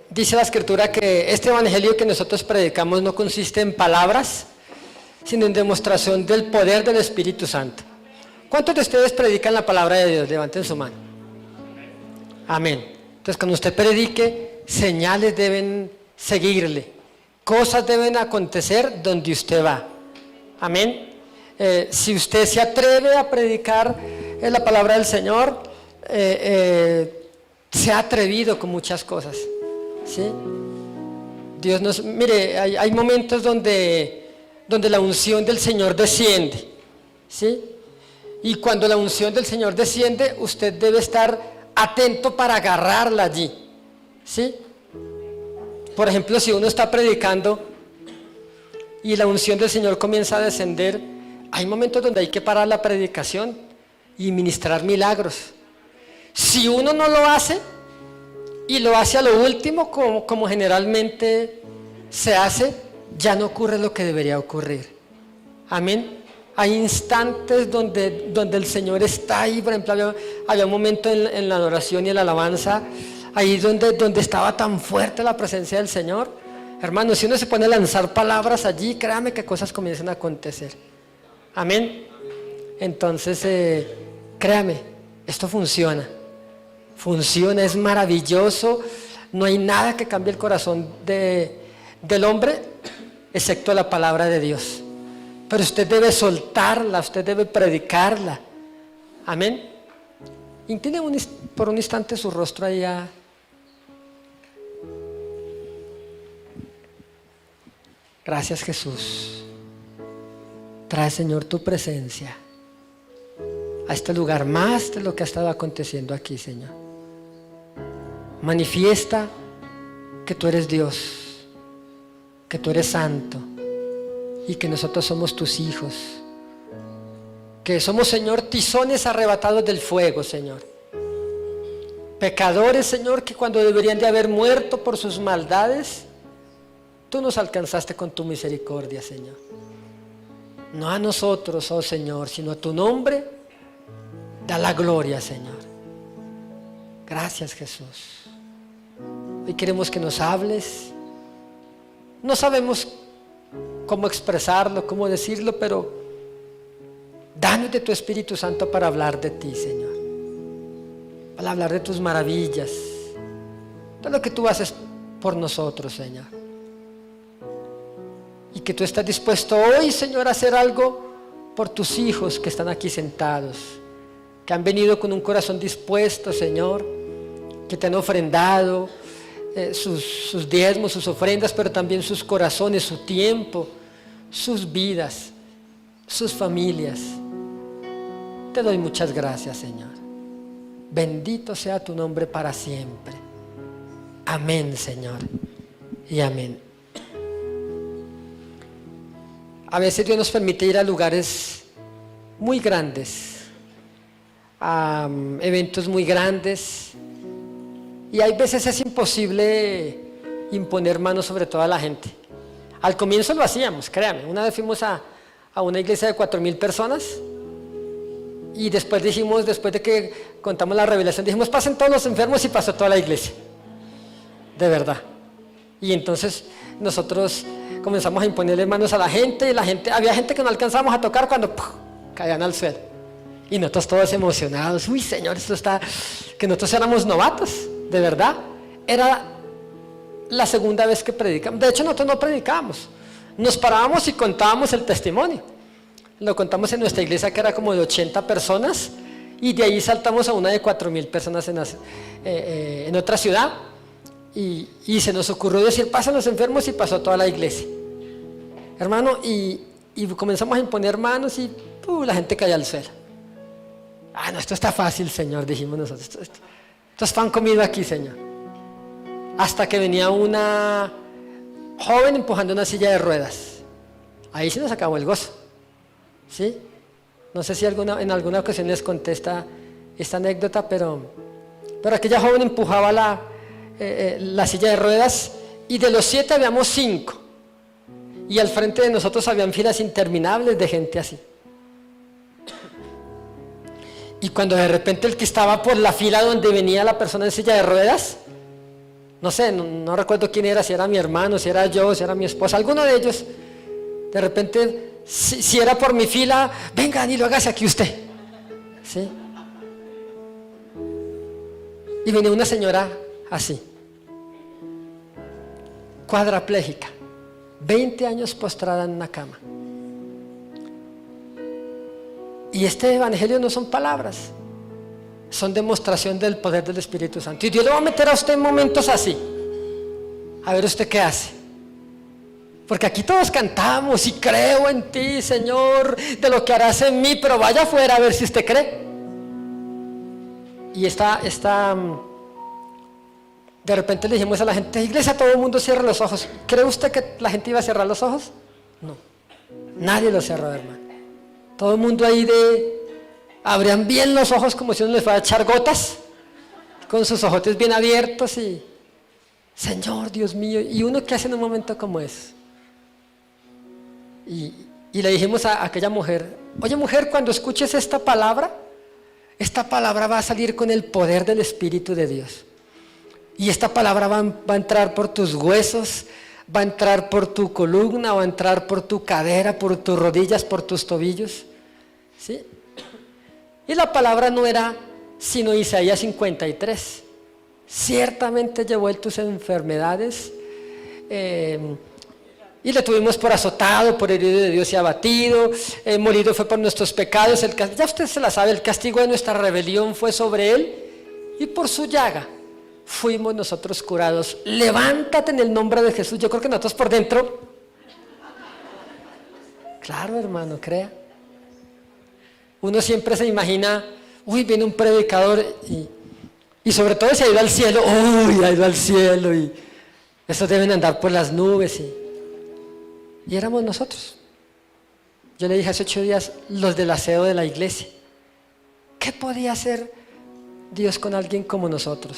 dice la Escritura que este evangelio que nosotros predicamos no consiste en palabras, sino en demostración del poder del Espíritu Santo. ¿Cuántos de ustedes predican la palabra de Dios? Levanten su mano. Amén. Entonces, cuando usted predique, señales deben seguirle, cosas deben acontecer donde usted va. Amén. Si usted se atreve a predicar la palabra del Señor, se ha atrevido con muchas cosas, ¿sí? Dios nos, mire, hay momentos donde la unción del Señor desciende, ¿sí? Y cuando la unción del Señor desciende, usted debe estar atento para agarrarla allí, ¿sí? Por ejemplo, si uno está predicando y la unción del Señor comienza a descender, hay momentos donde hay que parar la predicación y ministrar milagros. Si uno no lo hace y lo hace a lo último, como generalmente se hace, ya no ocurre lo que debería ocurrir. Amén. Hay instantes donde el Señor está ahí. Por ejemplo, había un momento en la adoración y en la alabanza, ahí donde estaba tan fuerte la presencia del Señor. Hermano, si uno se pone a lanzar palabras allí, créame que cosas comienzan a acontecer. Amén. Entonces, créame, esto funciona, es maravilloso. No hay nada que cambie el corazón del hombre, excepto la palabra de Dios. Pero usted debe soltarla, usted debe predicarla. Amén. Incline por un instante su rostro allá. Gracias, Jesús. Trae, Señor, tu presencia a este lugar más de lo que ha estado aconteciendo aquí, Señor. Manifiesta que tú eres Dios, que tú eres santo y que nosotros somos tus hijos, que somos, Señor, tizones arrebatados del fuego, Señor. Pecadores, Señor, que cuando deberían de haber muerto por sus maldades, tú nos alcanzaste con tu misericordia, Señor. No a nosotros, oh Señor, sino a tu nombre, da la gloria, Señor. Gracias, Jesús. Hoy queremos que nos hables. No sabemos cómo expresarlo, cómo decirlo, pero danos de tu Espíritu Santo para hablar de ti, Señor. Para hablar de tus maravillas, de lo que tú haces por nosotros, Señor. Y que tú estás dispuesto hoy, Señor, a hacer algo por tus hijos que están aquí sentados, que han venido con un corazón dispuesto, Señor, que te han ofrendado sus diezmos, sus ofrendas, pero también sus corazones, su tiempo, sus vidas, sus familias. Te doy muchas gracias, Señor. Bendito sea tu nombre para siempre. Amén, Señor, y amén. A veces Dios nos permite ir a lugares muy grandes, a eventos muy grandes, y hay veces es imposible imponer manos sobre toda la gente. Al comienzo lo hacíamos, créame. Una vez fuimos a una iglesia de 4,000 personas y después de que contamos la revelación, dijimos, pasen todos los enfermos, y pasó toda la iglesia, de verdad. Y entonces nosotros comenzamos a imponerle manos a la gente, y había gente que no alcanzábamos a tocar cuando caían al suelo, y nosotros todos emocionados. Uy, Señor, esto está, que nosotros éramos novatos, de verdad. Era la segunda vez que predicamos. De hecho, nosotros no predicábamos, nos parábamos y contábamos el testimonio. Lo contamos en nuestra iglesia, que era como de 80 personas, y de ahí saltamos a una de 4,000 personas en otra ciudad. Y se nos ocurrió decir, pasan los enfermos, y pasó toda la iglesia, hermano, y comenzamos a imponer manos, y la gente caía al suelo. No, esto está fácil, Señor, dijimos nosotros, esto es pan comido aquí, Señor. Hasta que venía una joven empujando una silla de ruedas. Ahí sí nos acabó el gozo, ¿sí? No sé si en alguna ocasión les conté esta anécdota, pero aquella joven empujaba la silla de ruedas, y de los 7 habíamos 5, y al frente de nosotros habían filas interminables de gente así. Y cuando de repente el que estaba por la fila donde venía la persona en silla de ruedas, no sé, no recuerdo quién era, si era mi hermano, si era yo, si era mi esposa, alguno de ellos, de repente, si era por mi fila, venga Danilo, hágase aquí usted, ¿sí? Y venía una señora así, cuadraplégica, 20 años postrada en una cama. Y este evangelio no son palabras, son demostración del poder del Espíritu Santo. Y Dios le va a meter a usted en momentos así, a ver usted qué hace. Porque aquí todos cantamos y creo en ti, Señor, de lo que harás en mí, pero vaya afuera a ver si usted cree. Y de repente le dijimos a la gente, iglesia, todo el mundo cierra los ojos. ¿Cree usted que la gente iba a cerrar los ojos? No, nadie los cerró, hermano. Todo el mundo ahí abrían bien los ojos como si uno les fuera a echar gotas, con sus ojotes bien abiertos y, Señor, Dios mío, ¿y uno qué hace en un momento como ese? Y le dijimos a aquella mujer, oye mujer, cuando escuches esta palabra va a salir con el poder del Espíritu de Dios. Y esta palabra va a entrar por tus huesos, va a entrar por tu columna, va a entrar por tu cadera, por tus rodillas, por tus tobillos, ¿sí? Y la palabra no era sino Isaías 53. Ciertamente llevó él tus enfermedades, y le tuvimos por azotado, por herido de Dios y abatido, molido fue por nuestros pecados, ya usted se la sabe, el castigo de nuestra rebelión fue sobre él, y por su llaga fuimos nosotros curados. Levántate en el nombre de Jesús. Yo creo que nosotros por dentro, claro, hermano, crea. Uno siempre se imagina, uy, viene un predicador y sobre todo se ha ido al cielo, uy, ha ido al cielo y esos deben andar por las nubes y éramos nosotros. Yo le dije hace 8 días, los del aseo de la iglesia, ¿qué podía hacer Dios con alguien como nosotros?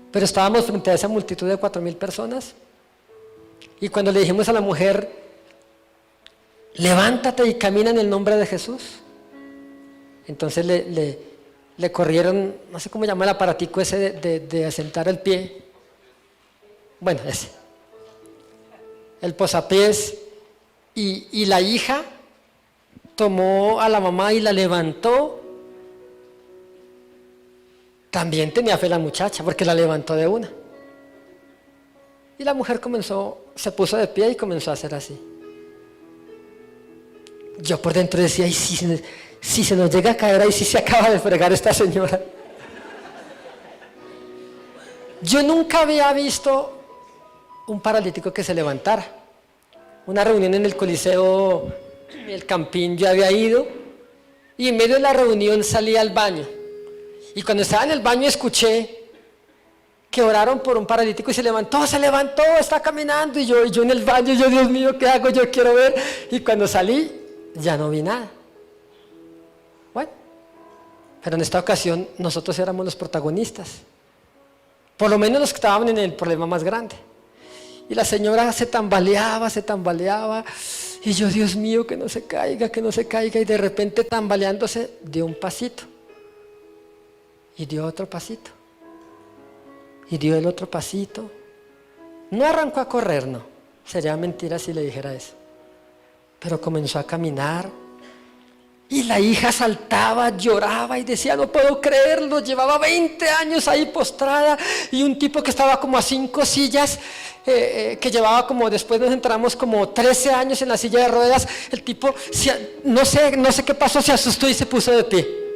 Pero estábamos frente a esa multitud de 4,000 personas y cuando le dijimos a la mujer, levántate y camina en el nombre de Jesús, entonces le corrieron, no sé cómo llama el aparatico ese de asentar el pie, bueno, ese, el posapiés, y la hija tomó a la mamá y la levantó. También tenía fe la muchacha, porque la levantó de una. Y la mujer se puso de pie y comenzó a hacer así. Yo por dentro decía, ¿y si se nos llega a caer ahí, si se acaba de fregar esta señora? Yo nunca había visto un paralítico que se levantara. Una reunión en el Coliseo, el Campín, yo había ido, y en medio de la reunión salí al baño. Y cuando estaba en el baño escuché que oraron por un paralítico y se levantó, está caminando. Y yo en el baño, Dios mío, ¿qué hago? Yo quiero ver. Y cuando salí, ya no vi nada. Bueno, pero en esta ocasión nosotros éramos los protagonistas. Por lo menos los que estaban en el problema más grande. Y la señora se tambaleaba. Y yo, Dios mío, que no se caiga. Y de repente tambaleándose, dio un pasito. Y dio otro pasito. Y dio el otro pasito. No arrancó a correr, no. Sería mentira si le dijera eso. Pero comenzó a caminar. Y la hija saltaba, lloraba y decía, no puedo creerlo. Llevaba 20 años ahí postrada. Y un tipo que estaba como a 5 sillas, que llevaba como, después nos entramos como 13 años en la silla de ruedas. El tipo, no sé qué pasó, se asustó y se puso de pie.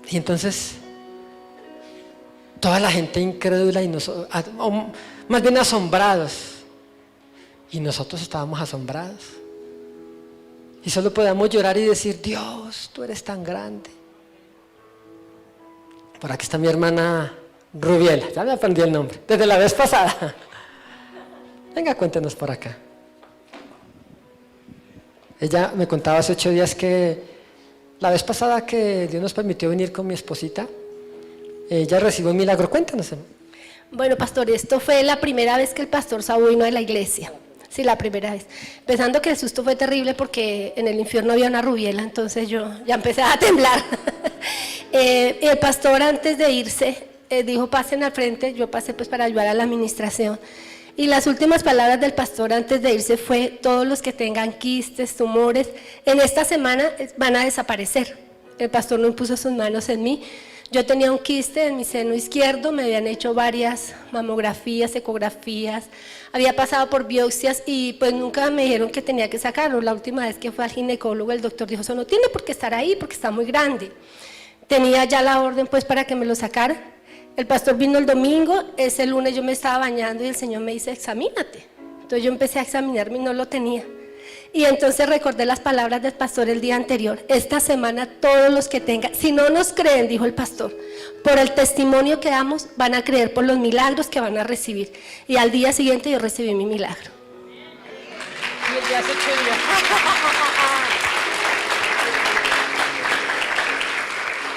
Y entonces, toda la gente incrédula y más bien asombrados. Y nosotros estábamos asombrados. Y solo podíamos llorar y decir, Dios, tú eres tan grande. Por aquí está mi hermana Rubiela, ya me aprendí el nombre, desde la vez pasada. Venga, cuéntenos por acá. Ella me contaba hace 8 días que la vez pasada que Dios nos permitió venir con mi esposita, ella recibió un milagro. Cuéntanos. Bueno, pastor, esto fue la primera vez que el pastor Saúl vino a la iglesia. Sí, la primera vez. Pensando que el susto fue terrible porque en el infierno había una rubiela, entonces yo ya empecé a temblar. El pastor antes de irse dijo, pasen al frente, yo pasé pues para ayudar a la administración. Y las últimas palabras del pastor antes de irse fue, todos los que tengan quistes, tumores, en esta semana van a desaparecer. El pastor no impuso sus manos en mí. Yo tenía un quiste en mi seno izquierdo, me habían hecho varias mamografías, ecografías, había pasado por biopsias y pues nunca me dijeron que tenía que sacarlo. La última vez que fue al ginecólogo, el doctor dijo, eso no tiene por qué estar ahí porque está muy grande. Tenía ya la orden pues para que me lo sacara. El pastor vino el domingo, ese lunes yo me estaba bañando y el Señor me dice, examínate. Entonces yo empecé a examinarme y no lo tenía. Y entonces recordé las palabras del pastor el día anterior. Esta semana todos los que tengan, si no nos creen, dijo el pastor, por el testimonio que damos, van a creer por los milagros que van a recibir. Y al día siguiente yo recibí mi milagro. Y el día hace 8 días.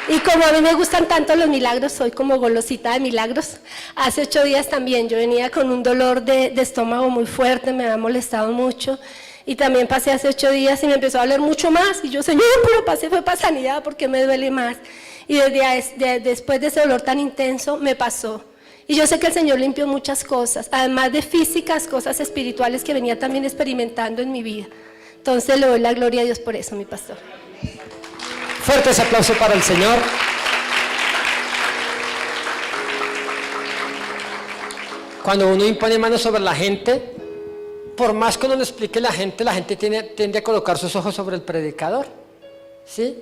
Y como a mí me gustan tanto los milagros, soy como golosita de milagros. Hace 8 días también yo venía con un dolor de estómago muy fuerte, me había molestado mucho. Y también pasé hace 8 días y me empezó a doler mucho más. Y yo, Señor, pero pasé fue para sanidad porque me duele más. Y después de ese dolor tan intenso me pasó. Y yo sé que el Señor limpió muchas cosas, además de físicas, cosas espirituales que venía también experimentando en mi vida. Entonces le doy la gloria a Dios por eso, mi pastor. Fuerte ese aplauso para el Señor. Cuando uno impone manos sobre la gente, por más que uno le explique a la gente tiende a colocar sus ojos sobre el predicador, ¿sí?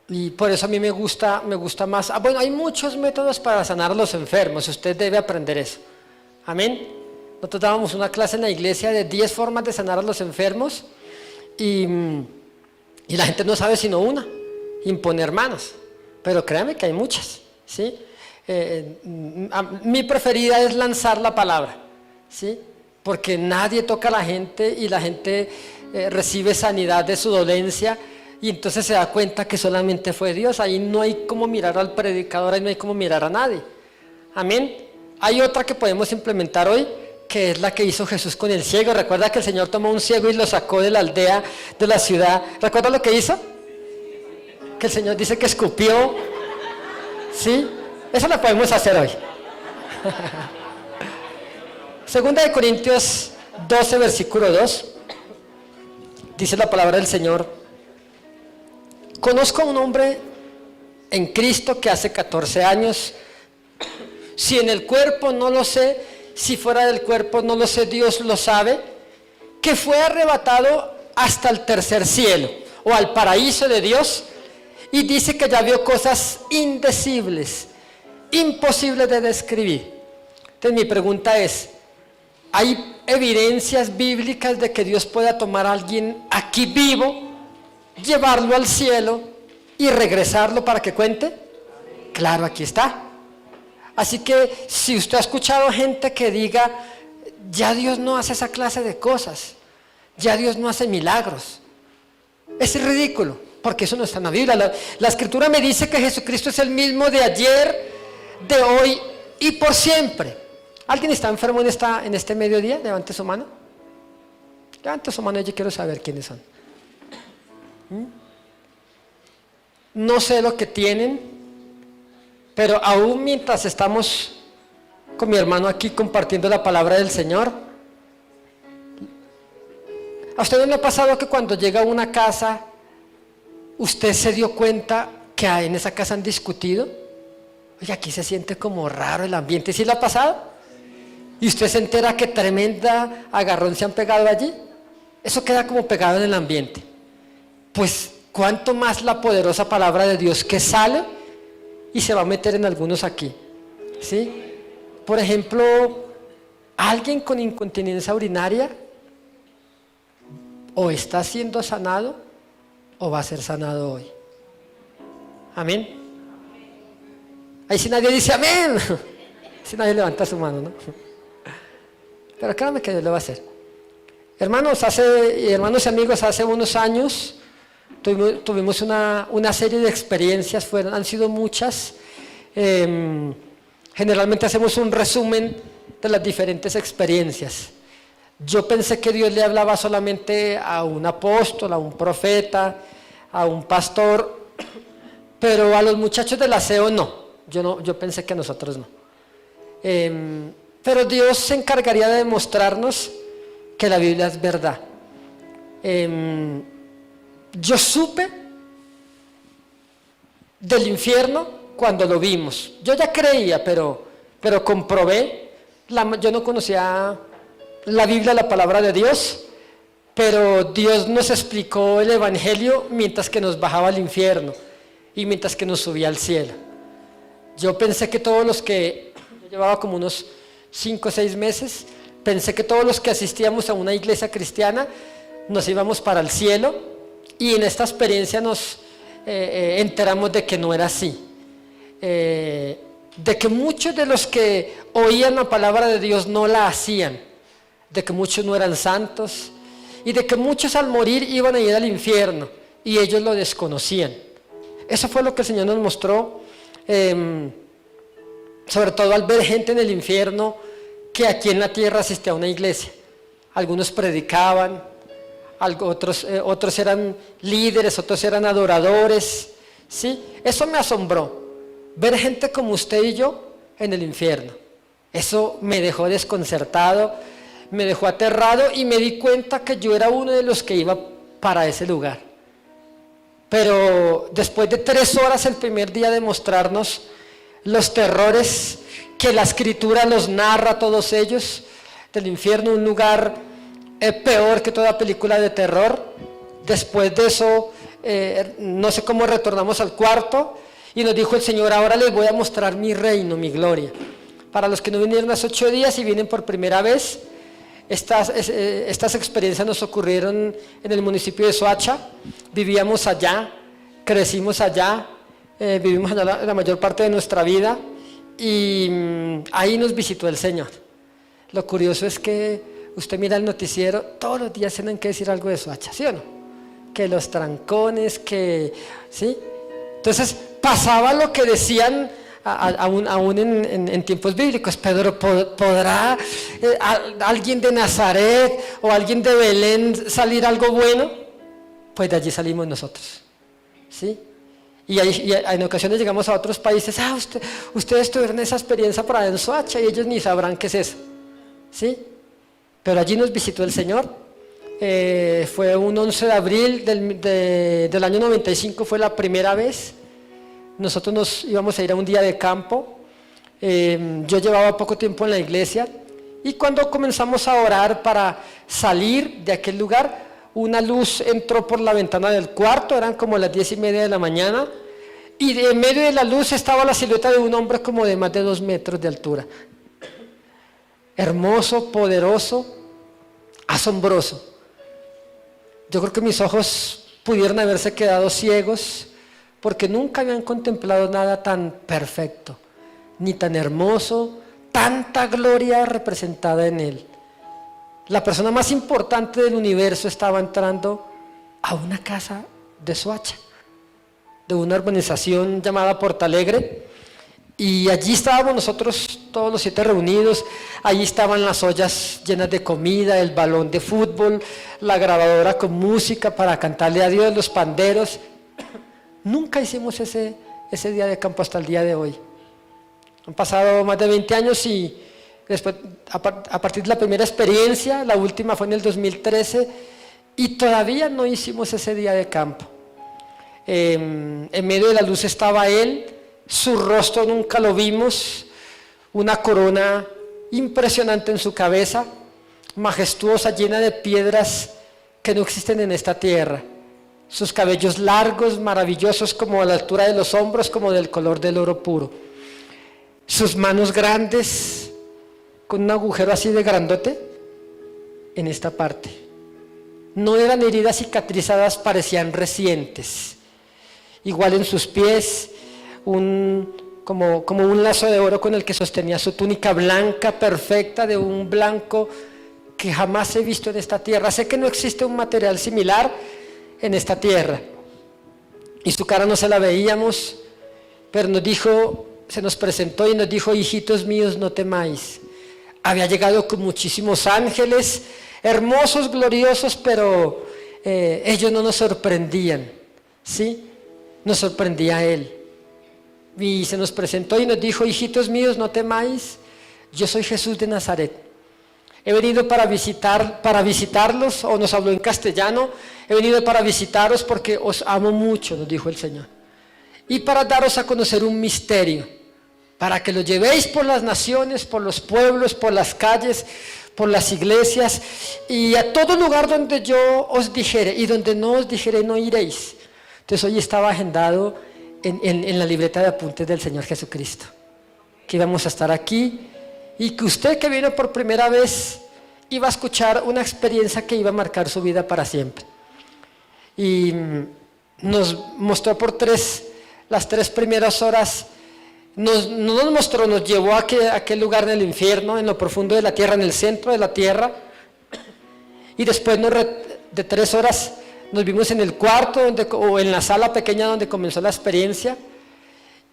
Y por eso a mí me gusta más. Bueno, hay muchos métodos para sanar a los enfermos, usted debe aprender eso. Amén. Nosotros dábamos una clase en la iglesia de 10 formas de sanar a los enfermos y la gente no sabe sino una, imponer manos. Pero créame que hay muchas, ¿sí? Mi preferida es lanzar la palabra, ¿sí? Porque nadie toca a la gente y la gente recibe sanidad de su dolencia y entonces se da cuenta que solamente fue Dios. Ahí no hay como mirar al predicador, ahí no hay como mirar a nadie. Amén. Hay otra que podemos implementar hoy, que es la que hizo Jesús con el ciego. Recuerda que el Señor tomó un ciego y lo sacó de la aldea, de la ciudad. ¿Recuerda lo que hizo? Que el Señor dice que escupió. ¿Sí? Eso lo podemos hacer hoy. Segunda de Corintios 12, versículo 2. Dice la palabra del Señor: conozco a un hombre en Cristo que hace 14 años, si en el cuerpo no lo sé, si fuera del cuerpo no lo sé, Dios lo sabe, que fue arrebatado hasta el tercer cielo o al paraíso de Dios, y dice que ya vio cosas indecibles, imposibles de describir. Entonces mi pregunta es, ¿hay evidencias bíblicas de que Dios pueda tomar a alguien aquí vivo, llevarlo al cielo y regresarlo para que cuente? Claro, aquí está. Así que si usted ha escuchado gente que diga, ya Dios no hace esa clase de cosas, ya Dios no hace milagros, es ridículo, porque eso no está en la Biblia. La Escritura me dice que Jesucristo es el mismo de ayer, de hoy y por siempre. ¿Alguien está enfermo en este mediodía? Levante su mano. Levante su mano, yo quiero saber quiénes son. No sé lo que tienen, pero aún mientras estamos con mi hermano aquí compartiendo la palabra del Señor, ¿a usted no le ha pasado que cuando llega a una casa, usted se dio cuenta que en esa casa han discutido? Oye, aquí se siente como raro el ambiente. ¿Sí le ha pasado? Y usted se entera que tremenda agarrón se han pegado allí. Eso queda como pegado en el ambiente. Pues cuánto más la poderosa palabra de Dios que sale y se va a meter en algunos aquí, ¿sí? Por ejemplo, alguien con incontinencia urinaria o está siendo sanado o va a ser sanado hoy. Amén. Ahí si nadie dice amén, si nadie levanta su mano, ¿no? Pero créanme que Dios lo va a hacer. Hermanos y amigos, hace unos años tuvimos una serie de experiencias, han sido muchas. Generalmente hacemos un resumen de las diferentes experiencias. Yo pensé que Dios le hablaba solamente a un apóstol, a un profeta, a un pastor, pero a los muchachos del aseo no. Yo pensé que a nosotros no. Pero Dios se encargaría de demostrarnos que la Biblia es verdad. Yo supe del infierno cuando lo vimos. Yo ya creía, pero comprobé. Yo no conocía la Biblia, la palabra de Dios, pero Dios nos explicó el Evangelio mientras que nos bajaba al infierno y mientras que nos subía al cielo. Yo pensé que todos los que, yo llevaba como unos 5 o 6 meses, pensé que todos los que asistíamos a una iglesia cristiana nos íbamos para el cielo, y en esta experiencia nos enteramos de que no era así. De que muchos de los que oían la palabra de Dios no la hacían, de que muchos no eran santos, y de que muchos al morir iban a ir al infierno y ellos lo desconocían. Eso fue lo que el Señor nos mostró, sobre todo al ver gente en el infierno que aquí en la tierra asistía a una iglesia. Algunos predicaban, otros eran líderes, otros eran adoradores, ¿sí? Eso me asombró, ver gente como usted y yo en el infierno. Eso me dejó desconcertado, me dejó aterrado, y me di cuenta que yo era uno de los que iba para ese lugar. Pero después de 3 horas el primer día de mostrarnos los terrores que la Escritura los narra, todos ellos, del infierno, un lugar peor que toda película de terror. Después de eso, no sé cómo retornamos al cuarto, y nos dijo el Señor: ahora les voy a mostrar mi reino, mi gloria. Para los que no vinieron hace 8 días y vienen por primera vez, estas experiencias nos ocurrieron en el municipio de Soacha. Vivíamos allá, crecimos allá, vivimos allá la mayor parte de nuestra vida, y ahí nos visitó el Señor. Lo curioso es que usted mira el noticiero, todos los días tienen que decir algo de Soacha, ¿sí o no? Que los trancones, ¿sí? Entonces pasaba lo que decían aún en tiempos bíblicos. Pedro, ¿podrá alguien de Nazaret o alguien de Belén salir algo bueno? Pues de allí salimos nosotros, ¿sí? Y en ocasiones llegamos a otros países: ustedes tuvieron esa experiencia por allá en Soacha, y ellos ni sabrán qué es eso, ¿sí? Pero allí nos visitó el Señor. Fue un 11 de abril del año 95, fue la primera vez. Nosotros nos íbamos a ir a un día de campo. Yo llevaba poco tiempo en la iglesia, y cuando comenzamos a orar para salir de aquel lugar, una luz entró por la ventana del cuarto. Eran como las 10:30 de la mañana, y en medio de la luz estaba la silueta de un hombre como de más de 2 metros de altura, hermoso, poderoso, asombroso. Yo creo que mis ojos pudieron haberse quedado ciegos, porque nunca habían contemplado nada tan perfecto, ni tan hermoso, tanta gloria representada en él. La persona más importante del universo estaba entrando a una casa de Soacha, de una urbanización llamada Portalegre, y allí estábamos nosotros todos los 7 reunidos. Allí estaban las ollas llenas de comida, el balón de fútbol, la grabadora con música para cantarle a Dios, los panderos. Nunca hicimos ese día de campo hasta el día de hoy. Han pasado más de 20 años, y después, a partir de la primera experiencia, la última fue en el 2013, y todavía no hicimos ese día de campo. En medio de la luz estaba él, su rostro nunca lo vimos, una corona impresionante en su cabeza, majestuosa, llena de piedras que no existen en esta tierra. Sus cabellos largos, maravillosos, como a la altura de los hombros, como del color del oro puro. Sus manos grandes, con un agujero así de grandote en esta parte. No eran heridas cicatrizadas, parecían recientes. Igual en sus pies, como un lazo de oro con el que sostenía su túnica blanca, perfecta, de un blanco que jamás he visto en esta tierra. Sé que no existe un material similar en esta tierra, y su cara no se la veíamos, pero se nos presentó y nos dijo: hijitos míos, no temáis, había llegado con muchísimos ángeles, hermosos, gloriosos, pero ellos no nos sorprendían, ¿sí? Nos sorprendía Él. Y se nos presentó y nos dijo: hijitos míos, no temáis, yo soy Jesús de Nazaret. He venido para visitarlos, o nos habló en castellano, he venido para visitaros porque os amo mucho, nos dijo el Señor. Y para daros a conocer un misterio, para que lo llevéis por las naciones, por los pueblos, por las calles, por las iglesias, y a todo lugar donde yo os dijere, y donde no os dijere no iréis. Entonces hoy estaba agendado en la libreta de apuntes del Señor Jesucristo, que íbamos a estar aquí, y que usted que vino por primera vez iba a escuchar una experiencia que iba a marcar su vida para siempre. Y nos mostró por las tres primeras horas, no nos mostró, nos llevó a aquel lugar en el infierno, en lo profundo de la tierra, en el centro de la tierra, y después de 3 horas nos vimos en el cuarto o en la sala pequeña donde comenzó la experiencia,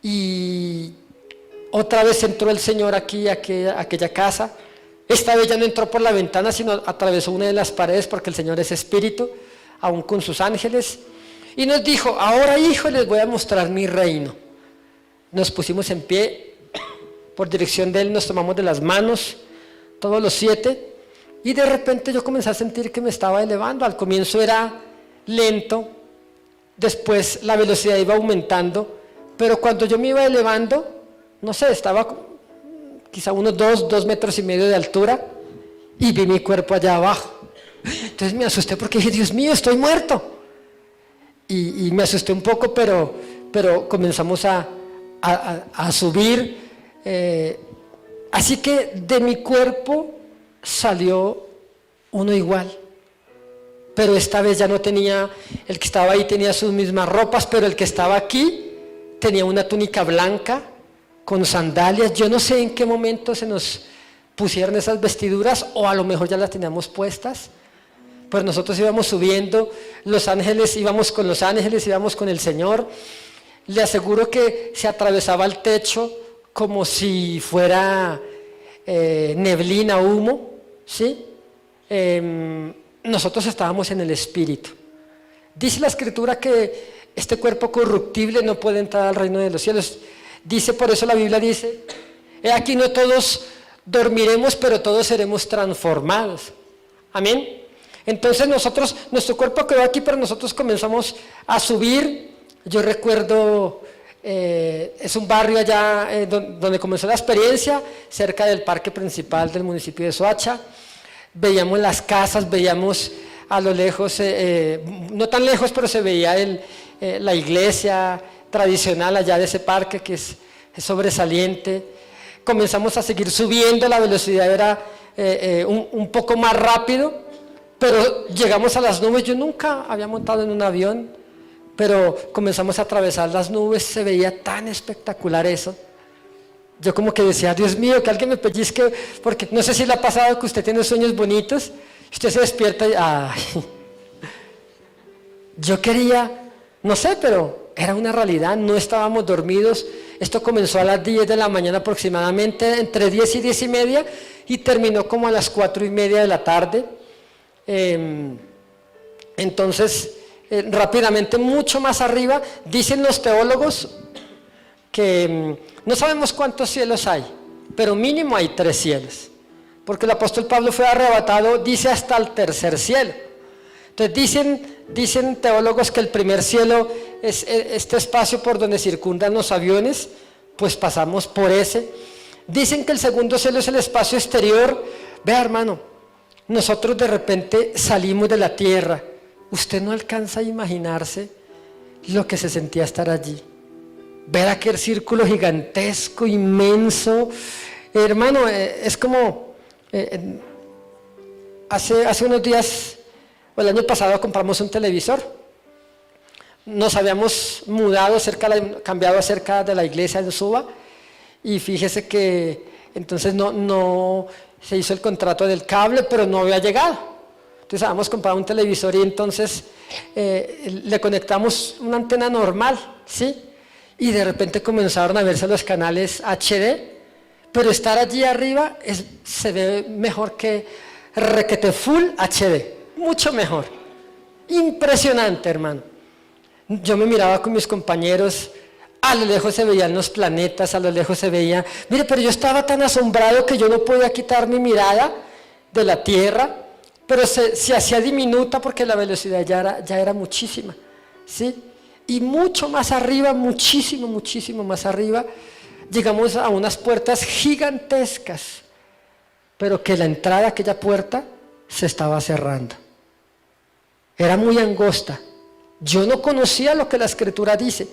y otra vez entró el Señor aquí, a aquella casa. Esta vez ya no entró por la ventana, sino atravesó una de las paredes, porque el Señor es espíritu, aún con sus ángeles, y nos dijo: ahora, hijo, les voy a mostrar mi reino. Nos pusimos en pie, por dirección de Él nos tomamos de las manos, todos los 7, y de repente yo comencé a sentir que me estaba elevando. Al comienzo era lento, después la velocidad iba aumentando, pero cuando yo me iba elevando, no sé, estaba quizá unos 2 metros y medio de altura, y vi mi cuerpo allá abajo. Entonces me asusté porque dije: Dios mío, estoy muerto. Y me asusté un poco, pero comenzamos a subir. Así que de mi cuerpo salió uno igual. Pero esta vez ya no tenía, el que estaba ahí tenía sus mismas ropas, pero el que estaba aquí tenía una túnica blanca con sandalias. Yo no sé en qué momento se nos pusieron esas vestiduras, o a lo mejor ya las teníamos puestas, pero nosotros íbamos subiendo, los ángeles, íbamos con los ángeles, íbamos con el Señor. Le aseguro que se atravesaba el techo como si fuera neblina, humo, ¿sí? Nosotros estábamos en el Espíritu. Dice la Escritura que este cuerpo corruptible no puede entrar al reino de los cielos. Dice, por eso la Biblia dice: he aquí, no todos dormiremos, pero todos seremos transformados. Amén. Entonces nuestro cuerpo quedó aquí, pero nosotros comenzamos a subir. Yo recuerdo, es un barrio allá donde comenzó la experiencia, cerca del parque principal del municipio de Soacha. Veíamos las casas, veíamos a lo lejos, no tan lejos, pero se veía la iglesia tradicional allá de ese parque, que es sobresaliente. Comenzamos a seguir subiendo, la velocidad era un poco más rápido, pero llegamos a las nubes. Yo nunca había montado en un avión, pero comenzamos a atravesar las nubes, se veía tan espectacular eso. Yo como que decía: Dios mío, que alguien me pellizque, porque no sé si le ha pasado que usted tiene sueños bonitos, y usted se despierta y ¡ay! Yo quería, no sé, pero era una realidad, no estábamos dormidos. Esto comenzó a las 10 de la mañana aproximadamente, entre 10 y 10 y media, y terminó como a las 4 y media de la tarde. Entonces, rápidamente, mucho más arriba, dicen los teólogos que no sabemos cuántos cielos hay, pero mínimo hay 3 cielos, porque el apóstol Pablo fue arrebatado, dice, hasta el 3er cielo. Entonces dicen teólogos que el primer cielo es este espacio por donde circundan los aviones, pues pasamos por ese. Dicen que el segundo cielo es el espacio exterior. Vea, hermano, nosotros de repente salimos de la tierra. Usted no alcanza a imaginarse lo que se sentía estar allí. Ver aquel círculo gigantesco, inmenso. Hermano, es como, hace unos días, o el año pasado, compramos un televisor. Nos habíamos mudado cambiado cerca de la iglesia de Suba, y fíjese que entonces no se hizo el contrato del cable, pero no había llegado. Entonces habíamos comprado un televisor y entonces le conectamos una antena normal, ¿sí? Y de repente comenzaron a verse los canales HD, pero estar allí arriba se ve mejor que requete full HD, mucho mejor. Impresionante, hermano. Yo me miraba con mis compañeros, a lo lejos se veían los planetas, a lo lejos se veía, mire, pero yo estaba tan asombrado que yo no podía quitar mi mirada de la tierra, pero se hacía diminuta porque la velocidad ya era muchísima, ¿sí? Y mucho más arriba, muchísimo más arriba, llegamos a unas puertas gigantescas, pero que la entrada a aquella puerta se estaba cerrando. Era muy angosta. Yo no conocía lo que la Escritura dice,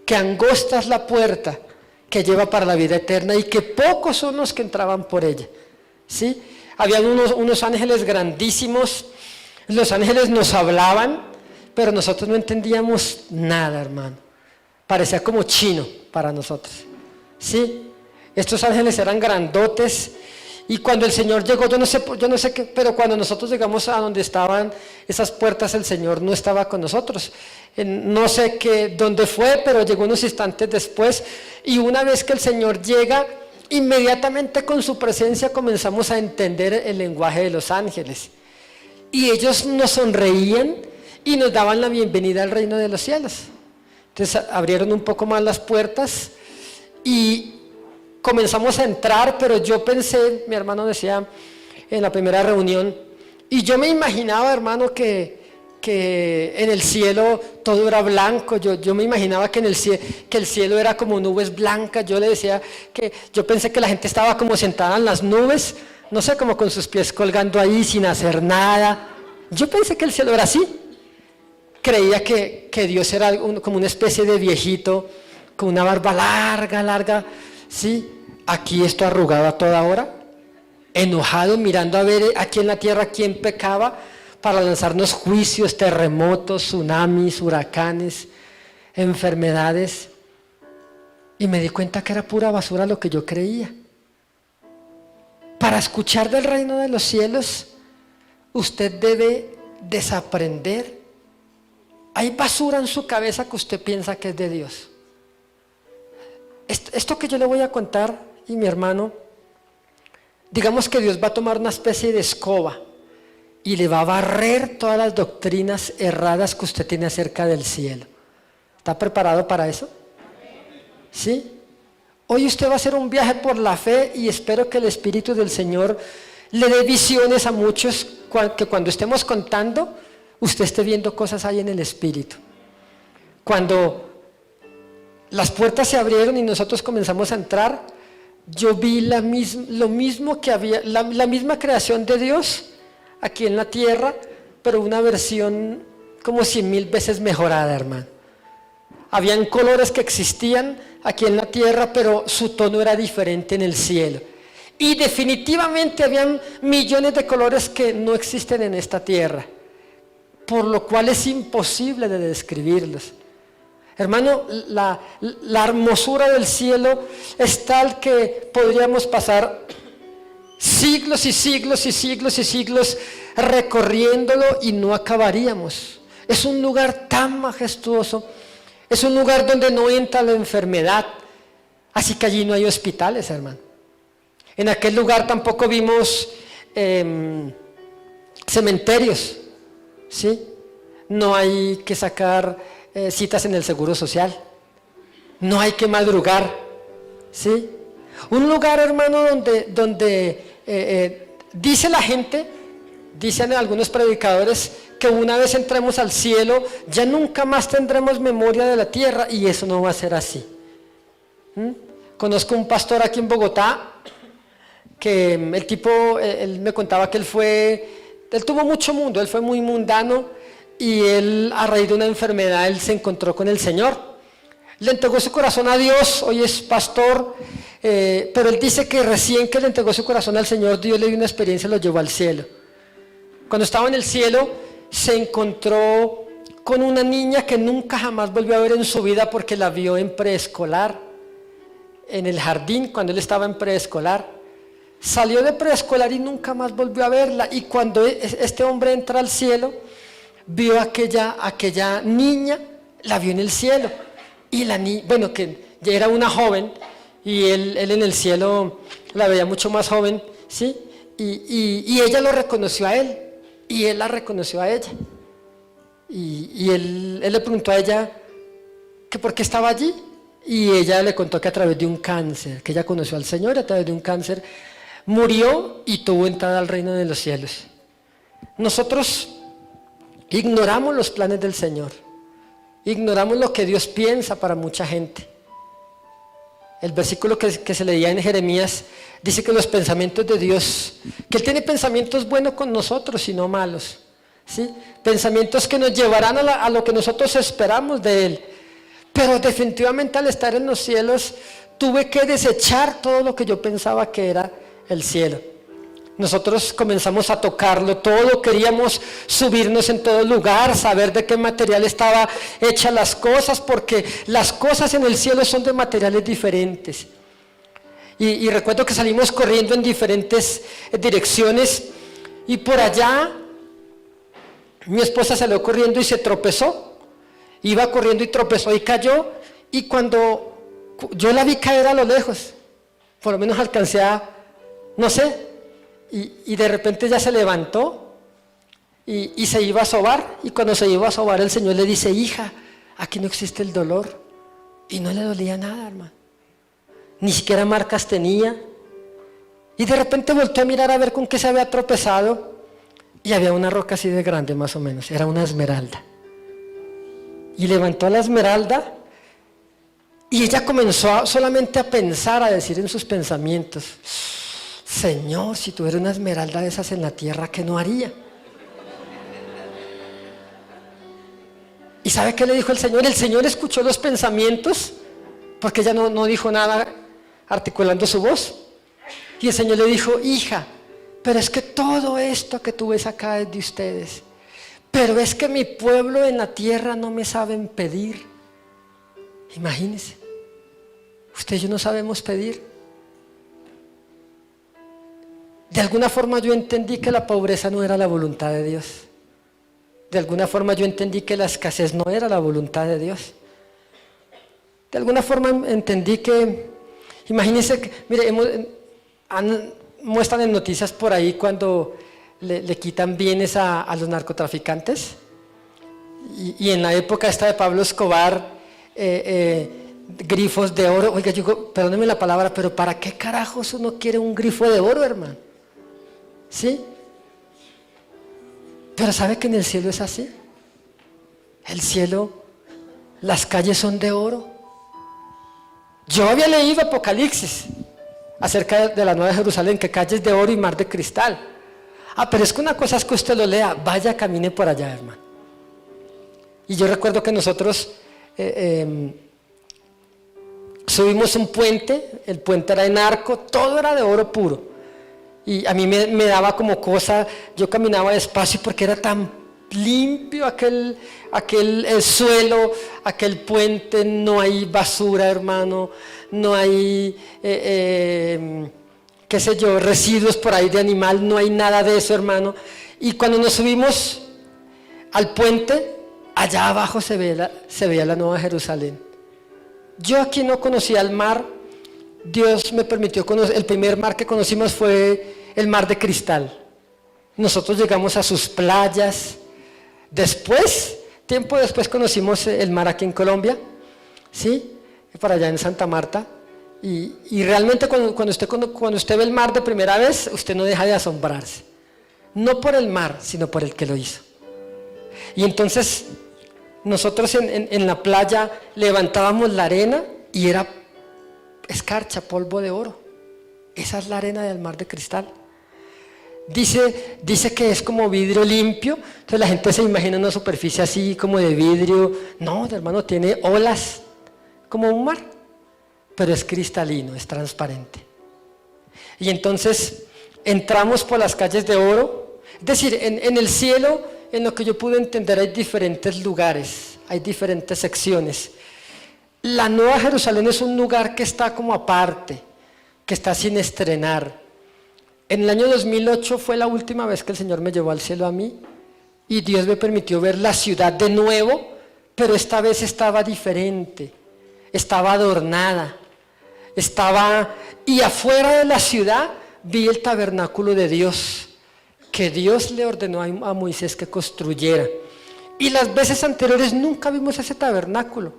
que angosta es la puerta que lleva para la vida eterna y que pocos son los que entraban por ella, ¿sí? Habían unos ángeles grandísimos, los ángeles nos hablaban, pero nosotros no entendíamos nada, hermano. Parecía como chino para nosotros, ¿sí? Estos ángeles eran grandotes. Y cuando el Señor llegó, yo no sé qué, pero cuando nosotros llegamos a donde estaban esas puertas, el Señor no estaba con nosotros. No sé dónde fue, pero llegó unos instantes después. Y una vez que el Señor llega, inmediatamente con su presencia comenzamos a entender el lenguaje de los ángeles. Y ellos nos sonreían y nos daban la bienvenida al reino de los cielos. Entonces abrieron un poco más las puertas y comenzamos a entrar, pero yo pensé, mi hermano decía en la primera reunión, y yo me imaginaba, hermano, que en el cielo todo era blanco. Yo me imaginaba que el cielo era como nubes blancas. Yo le decía que yo pensé que la gente estaba como sentada en las nubes, no sé, como con sus pies colgando ahí sin hacer nada. Yo pensé que el cielo era así. Creía que Dios era como una especie de viejito con una barba larga, ¿sí? Aquí esto arrugado a toda hora, enojado, mirando a ver aquí en la tierra quién pecaba para lanzarnos juicios, terremotos, tsunamis, huracanes, enfermedades. Y me di cuenta que era pura basura lo que yo creía. Para escuchar del reino de los cielos, usted debe desaprender. Hay basura en su cabeza que usted piensa que es de Dios. Esto que yo le voy a contar, y mi hermano, digamos que Dios va a tomar una especie de escoba y le va a barrer todas las doctrinas erradas que usted tiene acerca del cielo. ¿Está preparado para eso? ¿Sí? Hoy usted va a hacer un viaje por la fe y espero que el Espíritu del Señor le dé visiones a muchos, que cuando estemos contando, usted esté viendo cosas ahí en el Espíritu. Cuando las puertas se abrieron y nosotros comenzamos a entrar, yo vi lo mismo que había, la misma creación de Dios aquí en la tierra, pero una versión como 100,000 veces mejorada, hermano. Habían colores que existían aquí en la tierra, pero su tono era diferente en el cielo. Y definitivamente habían millones de colores que no existen en esta tierra, por lo cual es imposible de describirlos. Hermano, la hermosura del cielo es tal que podríamos pasar siglos y siglos recorriéndolo y no acabaríamos. Es un lugar tan majestuoso, es un lugar donde no entra la enfermedad, así que allí no hay hospitales, hermano. En aquel lugar tampoco vimos cementerios, ¿sí? No hay que sacar citas en el Seguro Social, no hay que madrugar, ¿sí? Un lugar, hermano, donde dice la gente, dicen algunos predicadores, que una vez entremos al cielo, ya nunca más tendremos memoria de la tierra, y eso no va a ser así. Conozco un pastor aquí en Bogotá, que el tipo, él me contaba que él tuvo mucho mundo, él fue muy mundano, y él, a raíz de una enfermedad, él se encontró con el Señor. Le entregó su corazón a Dios, hoy es pastor, pero él dice que recién que le entregó su corazón al Señor, Dios le dio una experiencia y lo llevó al cielo. Cuando estaba en el cielo, se encontró con una niña que nunca jamás volvió a ver en su vida porque la vio en preescolar, en el jardín, cuando él estaba en preescolar. Salió de preescolar y nunca más volvió a verla. Y cuando este hombre entra al cielo, vio aquella niña, la vio en el cielo. Y bueno, que ya era una joven, y él en el cielo la veía mucho más joven, ¿sí? Y ella lo reconoció a él, y él la reconoció a ella. Y él le preguntó a ella que por qué estaba allí, y ella le contó que a través de un cáncer, que ella conoció al Señor, a través de un cáncer, murió y tuvo entrada al reino de los cielos. Nosotros ignoramos los planes del Señor, ignoramos lo que Dios piensa para mucha gente. El versículo que se leía en Jeremías dice que los pensamientos de Dios, que Él tiene pensamientos buenos con nosotros y no malos, ¿sí? Pensamientos que nos llevarán a lo que nosotros esperamos de Él. Pero definitivamente al estar en los cielos tuve que desechar todo lo que yo pensaba que era el cielo. Nosotros comenzamos a tocarlo todo, queríamos subirnos en todo lugar, saber de qué material estaba hechas las cosas, porque las cosas en el cielo son de materiales diferentes. Y recuerdo que salimos corriendo en diferentes direcciones, y por allá mi esposa salió corriendo y se tropezó, iba corriendo y tropezó y cayó, y cuando yo la vi caer a lo lejos, por lo menos alcancé a, no sé, y de repente ella se levantó y se iba a sobar, y cuando se iba a sobar el Señor le dice: hija, aquí no existe el dolor. Y no le dolía nada, hermano, ni siquiera marcas tenía. Y de repente volteó a mirar a ver con qué se había tropezado, y había una roca así de grande más o menos, era una esmeralda. Y levantó la esmeralda, y ella comenzó solamente a pensar, a decir en sus pensamientos: Señor, si tuviera una esmeralda de esas en la tierra, ¿qué no haría? ¿Y sabe qué le dijo el Señor? El Señor escuchó los pensamientos, porque ella no dijo nada articulando su voz. Y el Señor le dijo: hija, pero es que todo esto que tú ves acá es de ustedes. Pero es que mi pueblo en la tierra no me saben pedir. Imagínense, usted y yo no sabemos pedir. De alguna forma yo entendí que la pobreza no era la voluntad de Dios. De alguna forma yo entendí que la escasez no era la voluntad de Dios. De alguna forma entendí que, imagínense, que, mire, muestran en noticias por ahí cuando le quitan bienes a los narcotraficantes. Y en la época esta de Pablo Escobar, grifos de oro. Oiga, yo digo, perdóneme la palabra, pero ¿para qué carajos uno quiere un grifo de oro, hermano? ¿Sí? Pero ¿sabe que en el cielo es así? El cielo, las calles son de oro. Yo había leído Apocalipsis acerca de la Nueva Jerusalén, que calles de oro y mar de cristal. Pero es que una cosa es que usted lo lea, vaya, camine por allá, hermano. Y yo recuerdo que nosotros subimos un puente, el puente era en arco, todo era de oro puro. Y a mí me daba como cosa, yo caminaba despacio porque era tan limpio aquel suelo, aquel puente, no hay basura, hermano, no hay, qué sé yo, residuos por ahí de animal, no hay nada de eso, hermano. Y cuando nos subimos al puente, allá abajo se veía la Nueva Jerusalén. Yo aquí no conocía el mar. Dios me permitió conocer, el primer mar que conocimos fue el mar de cristal. Nosotros llegamos a sus playas. Después, tiempo después conocimos el mar aquí en Colombia, ¿sí? Para allá en Santa Marta. Y realmente cuando usted ve el mar de primera vez, usted no deja de asombrarse. No por el mar, sino por el que lo hizo. Y entonces, nosotros en la playa levantábamos la arena y era escarcha, polvo de oro. Esa es la arena del mar de cristal. Dice que es como vidrio limpio. Entonces la gente se imagina una superficie así como de vidrio. No, hermano, tiene olas como un mar, pero es cristalino, es transparente. Y entonces entramos por las calles de oro. Es decir, en el cielo, en lo que yo pude entender, hay diferentes lugares, hay diferentes secciones. La Nueva Jerusalén es un lugar que está como aparte, que está sin estrenar. En el año 2008 fue la última vez que el Señor me llevó al cielo a mí, y Dios me permitió ver la ciudad de nuevo, pero esta vez estaba diferente, estaba adornada. y afuera de la ciudad vi el tabernáculo de Dios, que Dios le ordenó a Moisés que construyera. Y las veces anteriores nunca vimos ese tabernáculo.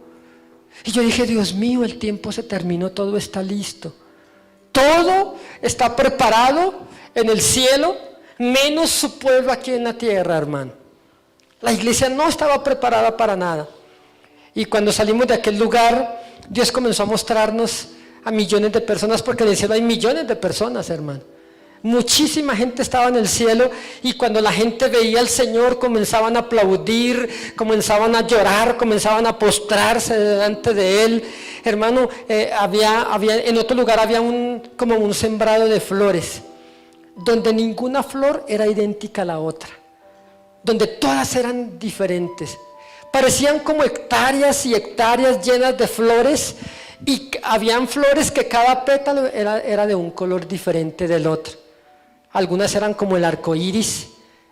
Y yo dije, Dios mío, el tiempo se terminó, todo está listo. Todo está preparado en el cielo, menos su pueblo aquí en la tierra, hermano. La iglesia no estaba preparada para nada. Y cuando salimos de aquel lugar, Dios comenzó a mostrarnos a millones de personas, porque en el cielo hay millones de personas, hermano. Muchísima gente estaba en el cielo, y cuando la gente veía al Señor comenzaban a aplaudir, comenzaban a llorar, comenzaban a postrarse delante de Él. Hermano, en otro lugar había como un sembrado de flores, donde ninguna flor era idéntica a la otra, donde todas eran diferentes. Parecían como hectáreas y hectáreas llenas de flores, y habían flores que cada pétalo era de un color diferente del otro. Algunas eran como el arco iris,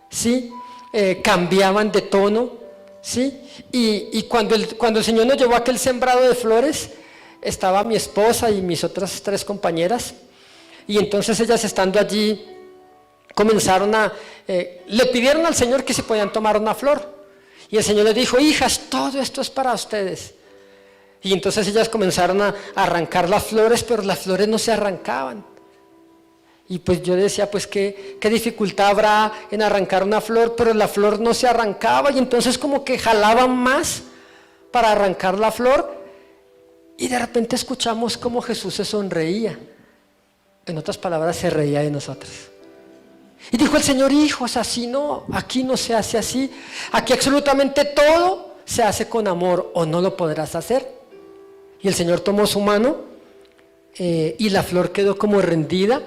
¿sí? Cambiaban de tono, ¿sí? Y cuando el Señor nos llevó a aquel sembrado de flores, estaba mi esposa y mis otras 3 compañeras, y entonces ellas, estando allí, comenzaron le pidieron al Señor que se podían tomar una flor, y el Señor les dijo: hijas, todo esto es para ustedes. Y entonces ellas comenzaron a arrancar las flores, pero las flores no se arrancaban. Y pues yo decía, pues qué dificultad habrá en arrancar una flor, pero la flor no se arrancaba, y entonces como que jalaban más para arrancar la flor, y de repente escuchamos cómo Jesús se sonreía. En otras palabras, se reía de nosotros. Y dijo el Señor: hijos, así no, aquí no se hace así, aquí absolutamente todo se hace con amor, o no lo podrás hacer. Y el Señor tomó su mano, y la flor quedó como rendida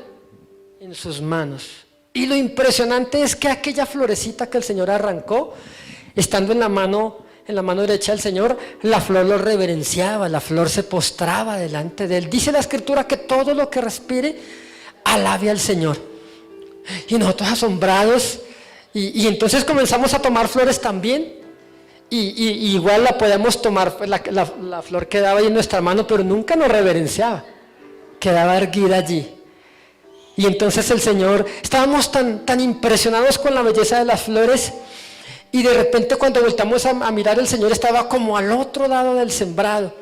en sus manos. Y lo impresionante es que aquella florecita que el Señor arrancó, estando en la mano derecha del Señor, la flor lo reverenciaba, la flor se postraba delante de Él. Dice la Escritura que todo lo que respire alabe al Señor. Y nosotros asombrados, y entonces comenzamos a tomar flores también, y igual la podemos tomar, la flor quedaba ahí en nuestra mano, pero nunca nos reverenciaba, quedaba erguida allí. Y entonces el Señor, estábamos tan impresionados con la belleza de las flores, y de repente cuando voltamos a mirar, el Señor estaba como al otro lado del sembrado,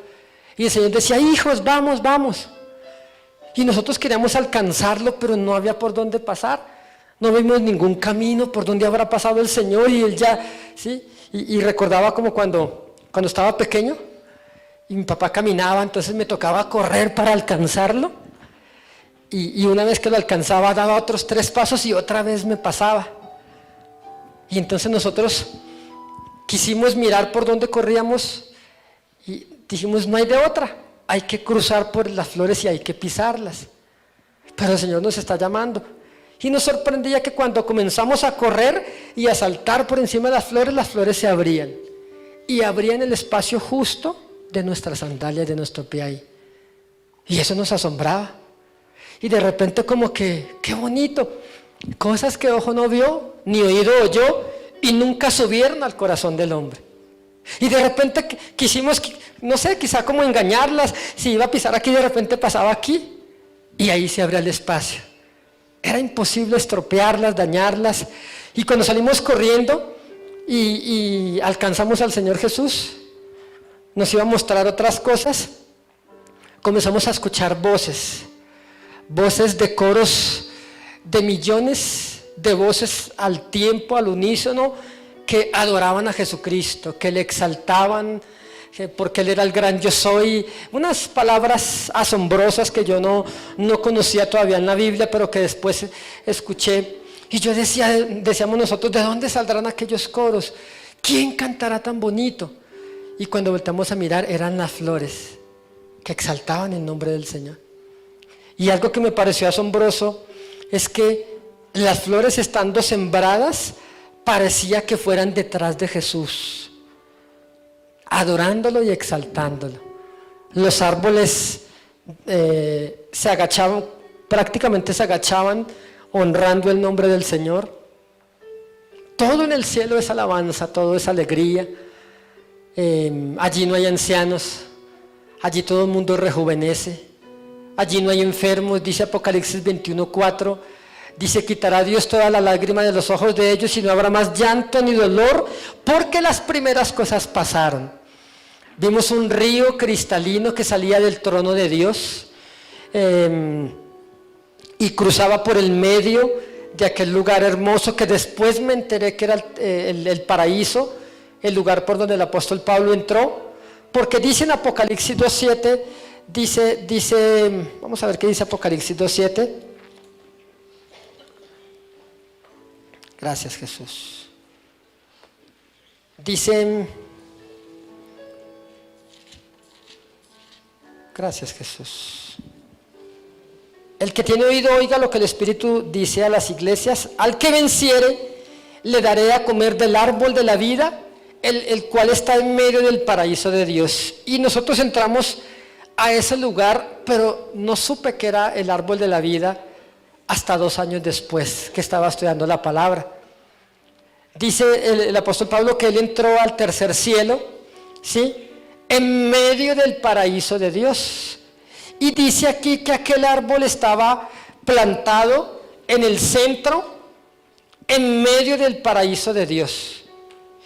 y el Señor decía: hijos, vamos, vamos. Y nosotros queríamos alcanzarlo, pero no había por dónde pasar, no vimos ningún camino por donde habrá pasado el Señor, y Él ya, ¿sí? Y recordaba como cuando estaba pequeño, y mi papá caminaba, entonces me tocaba correr para alcanzarlo. Y una vez que lo alcanzaba, daba otros 3 pasos y otra vez me pasaba. Y entonces nosotros quisimos mirar por dónde corríamos, y dijimos: no hay de otra, hay que cruzar por las flores y hay que pisarlas. Pero el Señor nos está llamando. Y nos sorprendía que cuando comenzamos a correr y a saltar por encima de las flores se abrían. Y abrían el espacio justo de nuestras sandalias, de nuestro pie ahí. Y eso nos asombraba. Y de repente como que, qué bonito, cosas que ojo no vio, ni oído oyó, y nunca subieron al corazón del hombre. Y de repente quisimos, no sé, quizá como engañarlas, si iba a pisar aquí, de repente pasaba aquí, y ahí se abría el espacio. Era imposible estropearlas, dañarlas. Y cuando salimos corriendo y alcanzamos al Señor Jesús, nos iba a mostrar otras cosas, comenzamos a escuchar voces de coros, de millones de voces al tiempo, al unísono, que adoraban a Jesucristo, que le exaltaban, porque Él era el gran yo soy. Unas palabras asombrosas que yo no conocía todavía en la Biblia, pero que después escuché. Y yo decíamos nosotros: ¿de dónde saldrán aquellos coros? ¿Quién cantará tan bonito? Y cuando volteamos a mirar, eran las flores que exaltaban el nombre del Señor. Y algo que me pareció asombroso es que las flores, estando sembradas, parecía que fueran detrás de Jesús, adorándolo y exaltándolo. Los árboles se agachaban, prácticamente se agachaban, honrando el nombre del Señor. Todo en el cielo es alabanza, todo es alegría. Allí no hay ancianos, allí todo el mundo rejuvenece. allí no hay enfermos, dice Apocalipsis 21:4, dice, quitará Dios toda la lágrima de los ojos de ellos y no habrá más llanto ni dolor, porque las primeras cosas pasaron. Vimos un río cristalino que salía del trono de Dios y cruzaba por el medio de aquel lugar hermoso que después me enteré que era el paraíso, el lugar por donde el apóstol Pablo entró, porque dice en Apocalipsis 2:7, dice, vamos a ver qué dice Apocalipsis 2:7. Gracias, Jesús. Dice, gracias, Jesús. El que tiene oído, oiga lo que el Espíritu dice a las iglesias. Al que venciere, le daré a comer del árbol de la vida, el cual está en medio del paraíso de Dios. Y nosotros entramos a ese lugar, pero no supe que era el árbol de la vida hasta 2 años después que estaba estudiando la palabra. Dice el apóstol Pablo que él entró al tercer cielo, ¿sí?, en medio del paraíso de Dios. Y dice aquí que aquel árbol estaba plantado en el centro, en medio del paraíso de Dios.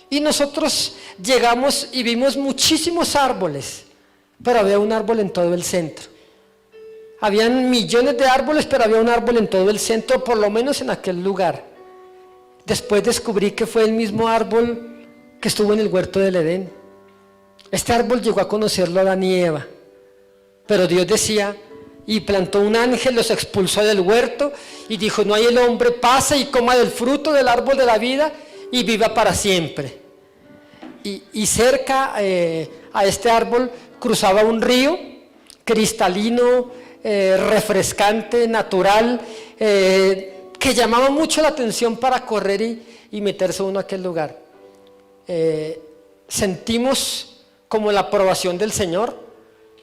Y nosotros llegamos y vimos muchísimos árboles, pero había un árbol en todo el centro. Habían millones de árboles, pero había un árbol en todo el centro, por lo menos en aquel lugar. Después descubrí que fue el mismo árbol que estuvo en el huerto del Edén. Este árbol llegó a conocerlo Adán y Eva, pero Dios decía, y plantó un ángel, los expulsó del huerto y dijo, no hay el hombre, pase y coma del fruto del árbol de la vida y viva para siempre. Y cerca a este árbol cruzaba un río cristalino, refrescante, natural, que llamaba mucho la atención para correr y meterse uno a aquel lugar. Sentimos como la aprobación del Señor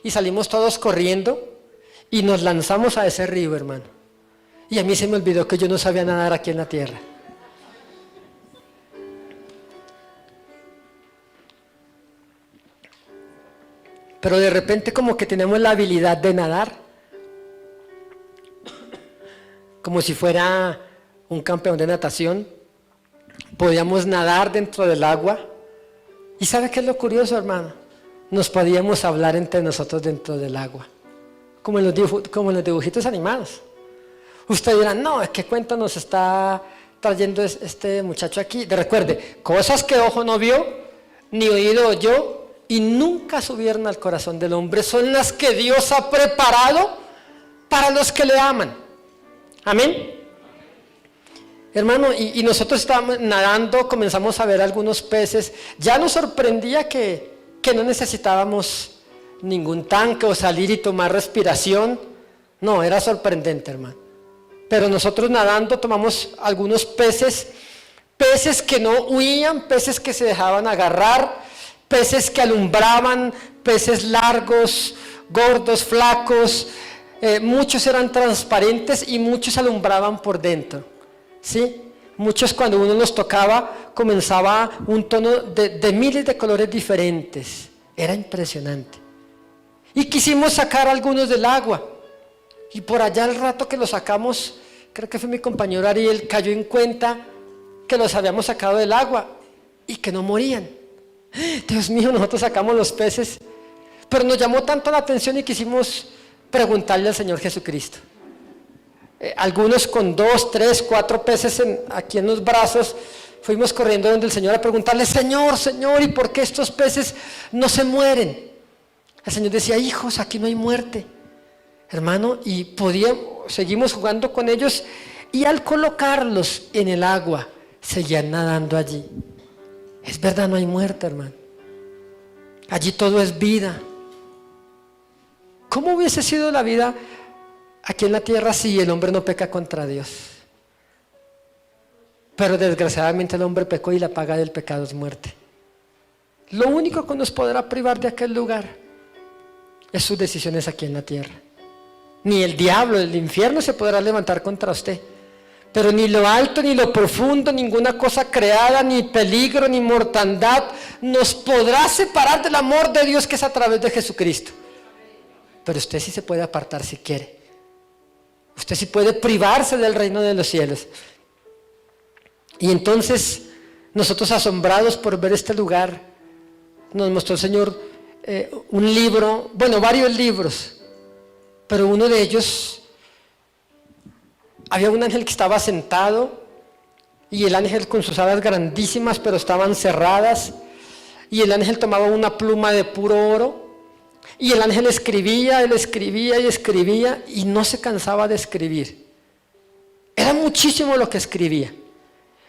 y salimos todos corriendo y nos lanzamos a ese río, hermano. Y a mí se me olvidó que yo no sabía nadar aquí en la tierra. Pero de repente como que tenemos la habilidad de nadar, como si fuera un campeón de natación. Podíamos nadar dentro del agua. ¿Y sabe qué es lo curioso, hermano? Nos podíamos hablar entre nosotros dentro del agua, como en los dibujitos animados. Usted dirá, no, ¿qué cuento nos está trayendo este muchacho aquí? Recuerde, cosas que ojo no vio, ni oído oyó, y nunca subieron al corazón del hombre, son las que Dios ha preparado para los que le aman. Amén. Hermano, y nosotros estábamos nadando, comenzamos a ver algunos peces. Ya nos sorprendía que no necesitábamos ningún tanque o salir y tomar respiración. No, era sorprendente, hermano. Pero nosotros nadando tomamos algunos peces que no huían, peces que se dejaban agarrar, peces que alumbraban, peces largos, gordos, flacos. Muchos eran transparentes y muchos alumbraban por dentro, ¿sí? Muchos, cuando uno los tocaba, comenzaba un tono de miles de colores diferentes. Era impresionante. Y quisimos sacar algunos del agua. Y por allá al rato que los sacamos, creo que fue mi compañero Ariel, cayó en cuenta que los habíamos sacado del agua y que no morían. Dios mío, nosotros sacamos los peces, pero nos llamó tanto la atención y quisimos preguntarle al Señor Jesucristo. Algunos con 2, 3, 4 peces aquí en los brazos, fuimos corriendo donde el Señor a preguntarle, Señor, ¿y por qué estos peces no se mueren? El Señor decía, hijos, aquí no hay muerte, hermano, y seguimos jugando con ellos, y al colocarlos en el agua, seguían nadando allí. Es verdad, no hay muerte, hermano. Allí todo es vida. ¿Cómo hubiese sido la vida aquí en la tierra si el hombre no peca contra Dios? Pero desgraciadamente el hombre pecó y la paga del pecado es muerte. Lo único que nos podrá privar de aquel lugar es sus decisiones aquí en la tierra. Ni el diablo, el infierno se podrá levantar contra usted, pero ni lo alto, ni lo profundo, ninguna cosa creada, ni peligro, ni mortandad nos podrá separar del amor de Dios que es a través de Jesucristo. pero usted sí se puede apartar si quiere. Usted sí puede privarse del reino de los cielos. Y entonces, nosotros asombrados por ver este lugar, nos mostró el Señor un libro, bueno, varios libros, pero uno de ellos, había un ángel que estaba sentado, y el ángel con sus alas grandísimas, pero estaban cerradas, y el ángel tomaba una pluma de puro oro, y el ángel escribía, él escribía y escribía, y no se cansaba de escribir. Era muchísimo lo que escribía.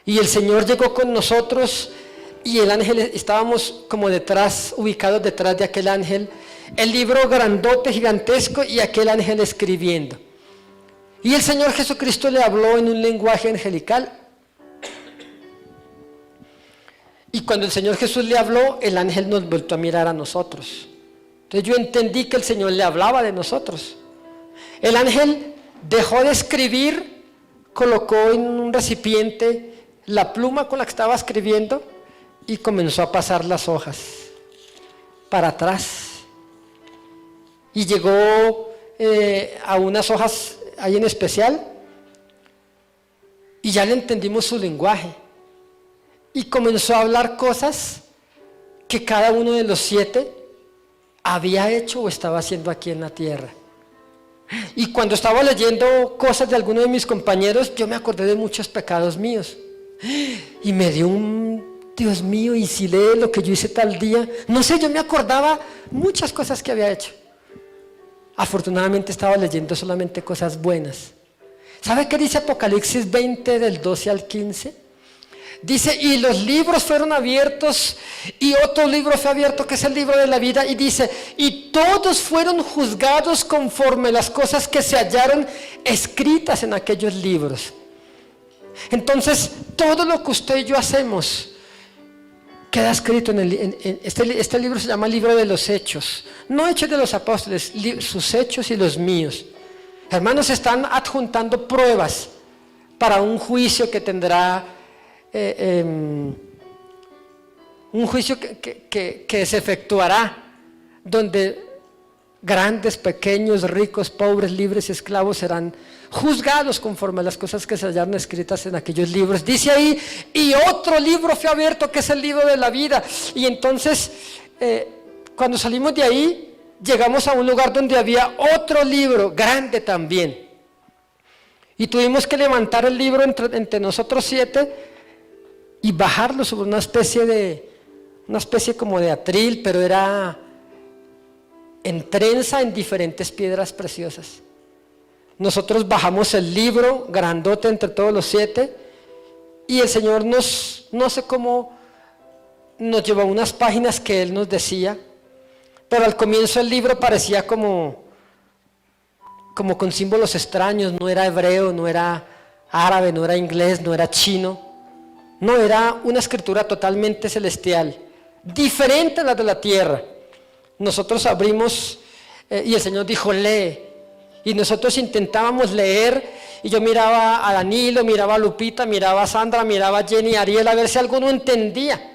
Y el Señor llegó con nosotros, y el ángel, estábamos como detrás, ubicados detrás de aquel ángel, el libro grandote, gigantesco, y aquel ángel escribiendo. Y el Señor Jesucristo le habló en un lenguaje angelical. Y cuando el Señor Jesús le habló, el ángel nos volvió a mirar a nosotros. Entonces yo entendí que el Señor le hablaba de nosotros. El ángel dejó de escribir, colocó en un recipiente la pluma con la que estaba escribiendo y comenzó a pasar las hojas para atrás. Y llegó a unas hojas ahí en especial y ya le entendimos su lenguaje. Y comenzó a hablar cosas que cada uno de los 7 había hecho o estaba haciendo aquí en la tierra. Y cuando estaba leyendo cosas de algunos de mis compañeros, yo me acordé de muchos pecados míos. Y me dio Dios mío, y si lee lo que yo hice tal día. No sé, yo me acordaba muchas cosas que había hecho. Afortunadamente estaba leyendo solamente cosas buenas. ¿Sabe qué dice Apocalipsis 20 del 12 al 15? Dice, y los libros fueron abiertos, y otro libro fue abierto, que es el libro de la vida, y dice, y todos fueron juzgados conforme a las cosas que se hallaron escritas en aquellos libros. Entonces, todo lo que usted y yo hacemos queda escrito en este libro. Se llama Libro de los Hechos, no Hechos de los Apóstoles, sus hechos y los míos. Hermanos, están adjuntando pruebas para un juicio que tendrá un juicio que se efectuará, donde grandes, pequeños, ricos, pobres, libres y esclavos serán juzgados conforme a las cosas que se hallaron escritas en aquellos libros. Dice ahí, y otro libro fue abierto, que es el libro de la vida. Y entonces, cuando salimos de ahí, llegamos a un lugar donde había otro libro, grande también. Y tuvimos que levantar el libro entre nosotros 7 y bajarlo sobre una especie como de atril, pero era en trenza en diferentes piedras preciosas. Nosotros bajamos el libro grandote entre todos los 7, y el Señor no sé cómo, nos llevó a unas páginas que Él nos decía, pero al comienzo el libro parecía como con símbolos extraños. No era hebreo, no era árabe, no era inglés, no era chino. No, era una escritura totalmente celestial, diferente a la de la tierra. Nosotros abrimos y el Señor dijo, lee. Y nosotros intentábamos leer, y yo miraba a Danilo, miraba a Lupita, miraba a Sandra, miraba a Jenny, a Ariel, a ver si alguno entendía.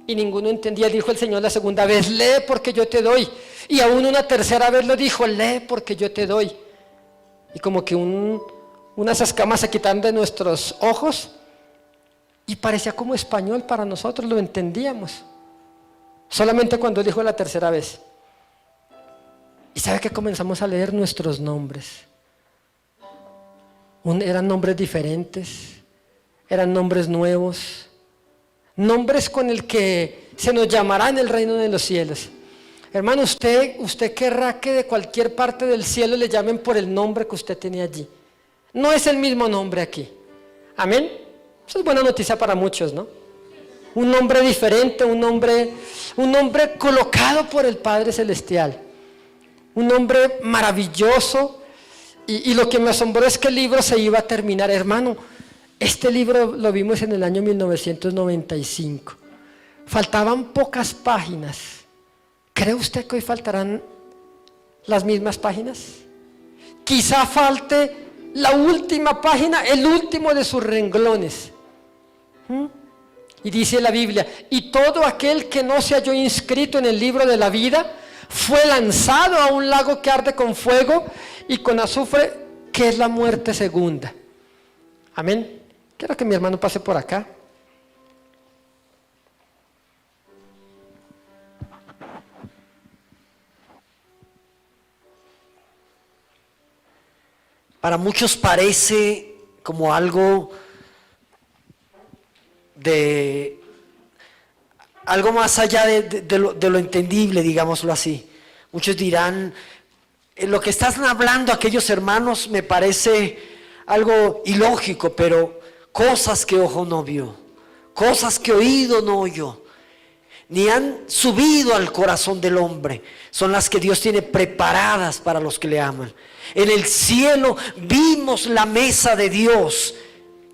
Y ninguno entendía. Dijo el Señor la segunda vez, lee porque yo te doy. Y aún una tercera vez lo dijo, lee porque yo te doy. Y como que unas escamas se quitaron de nuestros ojos, y parecía como español para nosotros, lo entendíamos. Solamente cuando dijo la tercera vez. Y sabe que comenzamos a leer nuestros nombres. Eran nombres diferentes, eran nombres nuevos, nombres con el que se nos llamará en el reino de los cielos. Hermano, usted querrá que de cualquier parte del cielo le llamen por el nombre que usted tenía allí. No es el mismo nombre aquí. Amén. Eso es buena noticia para muchos, ¿no? Un nombre diferente, un nombre colocado por el Padre Celestial. Un nombre maravilloso. Y lo que me asombró es que el libro se iba a terminar. Hermano, este libro lo vimos en el año 1995. Faltaban pocas páginas. ¿Cree usted que hoy faltarán las mismas páginas? Quizá falte la última página, el último de sus renglones. Y dice la Biblia, y todo aquel que no se halló inscrito en el libro de la vida fue lanzado a un lago que arde con fuego y con azufre, que es la muerte segunda. Amén. Quiero que mi hermano pase por acá. Para muchos parece como algo de algo más allá de lo entendible, digámoslo así. Muchos dirán, lo que están hablando aquellos hermanos me parece algo ilógico, pero cosas que ojo no vio, cosas que oído no oyó, ni han subido al corazón del hombre, son las que Dios tiene preparadas para los que le aman. En el cielo vimos la mesa de Dios,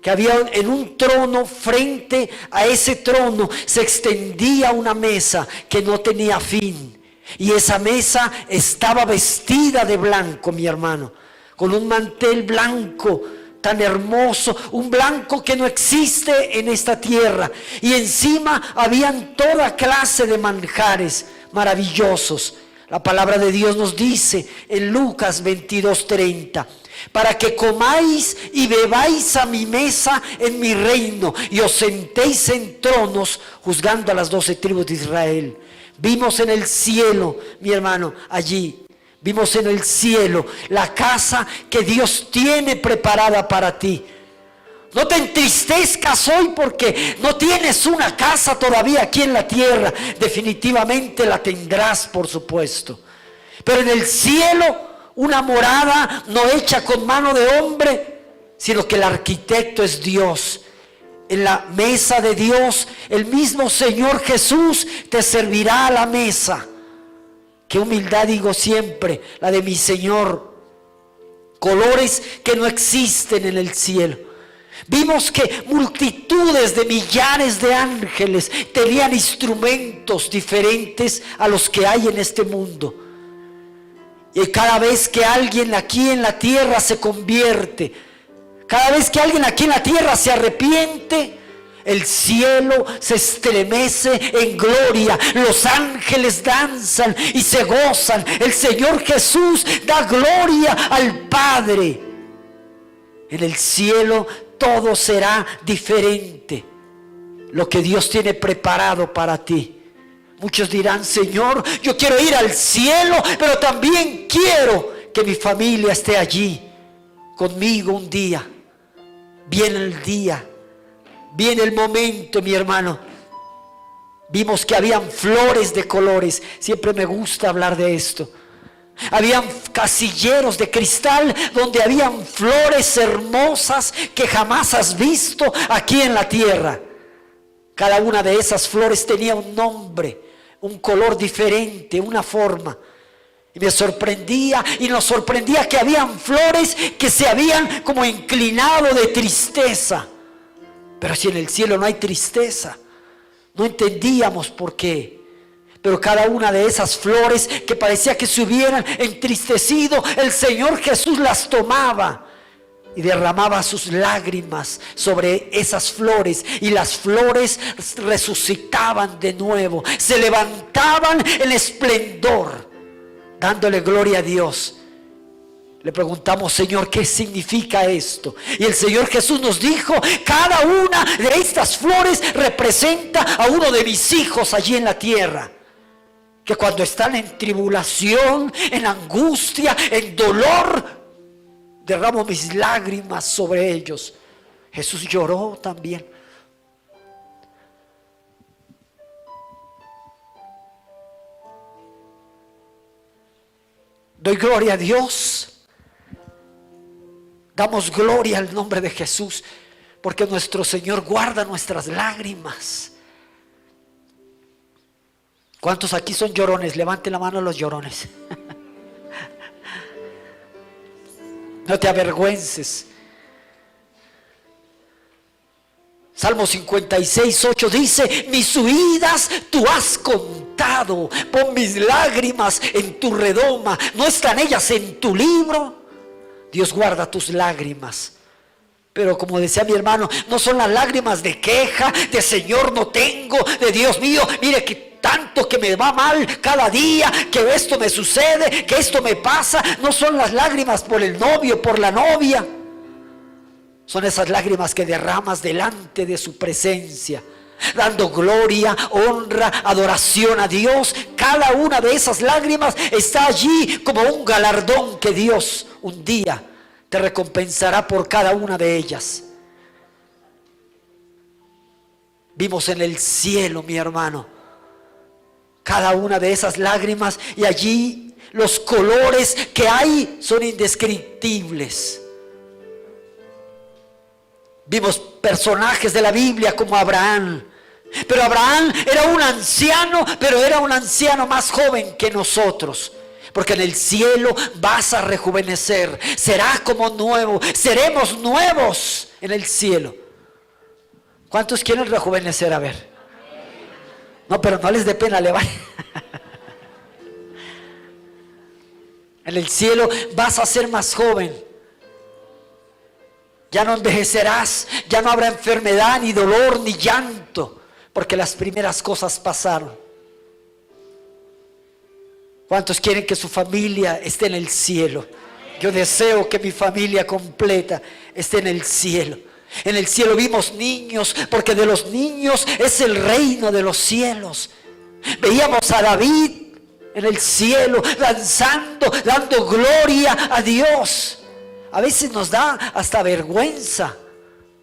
que había en un trono. Frente a ese trono se extendía una mesa que no tenía fin, y esa mesa estaba vestida de blanco, mi hermano, con un mantel blanco tan hermoso, un blanco que no existe en esta tierra, y encima habían toda clase de manjares maravillosos. La palabra de Dios nos dice en Lucas 22:30, para que comáis y bebáis a mi mesa en mi reino, y os sentéis en tronos juzgando a las 12 tribus de Israel. Vimos en el cielo, mi hermano, allí. Vimos en el cielo la casa que Dios tiene preparada para ti. No te entristezcas hoy porque no tienes una casa todavía aquí en la tierra. Definitivamente la tendrás, por supuesto. Pero en el cielo, una morada no hecha con mano de hombre, sino que el arquitecto es Dios. En la mesa de Dios, el mismo Señor Jesús te servirá a la mesa. Qué humildad, digo siempre, la de mi Señor. Colores que no existen en el cielo. Vimos que multitudes de millares de ángeles tenían instrumentos diferentes a los que hay en este mundo. Y cada vez que alguien aquí en la tierra se convierte, cada vez que alguien aquí en la tierra se arrepiente, el cielo se estremece en gloria, los ángeles danzan y se gozan. El Señor Jesús da gloria al Padre. En el cielo todo será diferente, lo que Dios tiene preparado para ti. Muchos dirán, Señor, yo quiero ir al cielo, pero también quiero que mi familia esté allí conmigo un día. Viene el día, viene el momento, mi hermano. Vimos que habían flores de colores. Siempre me gusta hablar de esto. Habían casilleros de cristal donde habían flores hermosas que jamás has visto aquí en la tierra. Cada una de esas flores tenía un nombre, un color diferente, una forma. Y me sorprendía y nos sorprendía que habían flores que se habían como inclinado de tristeza. Pero si en el cielo no hay tristeza, no entendíamos por qué. Pero cada una de esas flores que parecía que se hubieran entristecido, el Señor Jesús las tomaba y derramaba sus lágrimas sobre esas flores, y las flores resucitaban de nuevo, se levantaban en esplendor, dándole gloria a Dios. Le preguntamos, Señor, ¿qué significa esto? Y el Señor Jesús nos dijo, cada una de estas flores representa a uno de mis hijos allí en la tierra, que cuando están en tribulación, en angustia, en dolor, derramo mis lágrimas sobre ellos. Jesús lloró también. Doy gloria a Dios. Damos gloria al nombre de Jesús, porque nuestro Señor guarda nuestras lágrimas. ¿Cuántos aquí son llorones? Levanten la mano los llorones. No te avergüences. Salmo 56:8 dice, mis huidas tú has contado, pon mis lágrimas en tu redoma, ¿no están ellas en tu libro? Dios guarda tus lágrimas. Pero como decía mi hermano, no son las lágrimas de queja, de Señor no tengo, de Dios mío, mire que tanto que me va mal cada día, que esto me sucede, que esto me pasa. No son las lágrimas por el novio, por la novia. Son esas lágrimas que derramas delante de su presencia, dando gloria, honra, adoración a Dios. Cada una de esas lágrimas está allí como un galardón que Dios un día te recompensará por cada una de ellas. Vimos en el cielo, mi hermano, cada una de esas lágrimas, y allí los colores que hay son indescriptibles. Vimos personajes de la Biblia como Abraham. Pero Abraham era un anciano, pero era un anciano más joven que nosotros. Porque en el cielo vas a rejuvenecer. Serás como nuevo. Seremos nuevos en el cielo. ¿Cuántos quieren rejuvenecer? A ver. No, pero no les dé pena, le vale. En el cielo vas a ser más joven. Ya no envejecerás, ya no habrá enfermedad, ni dolor, ni llanto, porque las primeras cosas pasaron. ¿Cuántos quieren que su familia esté en el cielo? Yo deseo que mi familia completa esté en el cielo. En el cielo vimos niños, porque de los niños es el reino de los cielos. Veíamos a David en el cielo, danzando, dando gloria a Dios. A veces nos da hasta vergüenza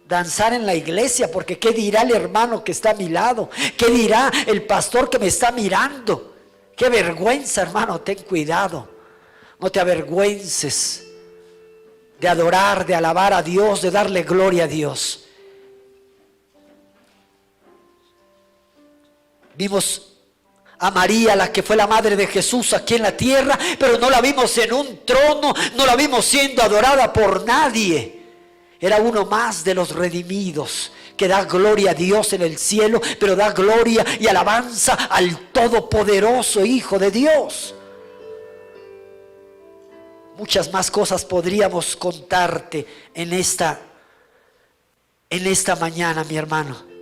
danzar en la iglesia, porque ¿qué dirá el hermano que está a mi lado? ¿Qué dirá el pastor que me está mirando? Qué vergüenza, hermano. Ten cuidado, no te avergüences de adorar, de alabar a Dios, de darle gloria a Dios. Vimos a María, la que fue la madre de Jesús aquí en la tierra, pero no la vimos en un trono, no la vimos siendo adorada por nadie. Era uno más de los redimidos que da gloria a Dios en el cielo, pero da gloria y alabanza al todopoderoso Hijo de Dios. Muchas más cosas podríamos contarte en esta mañana, mi hermano.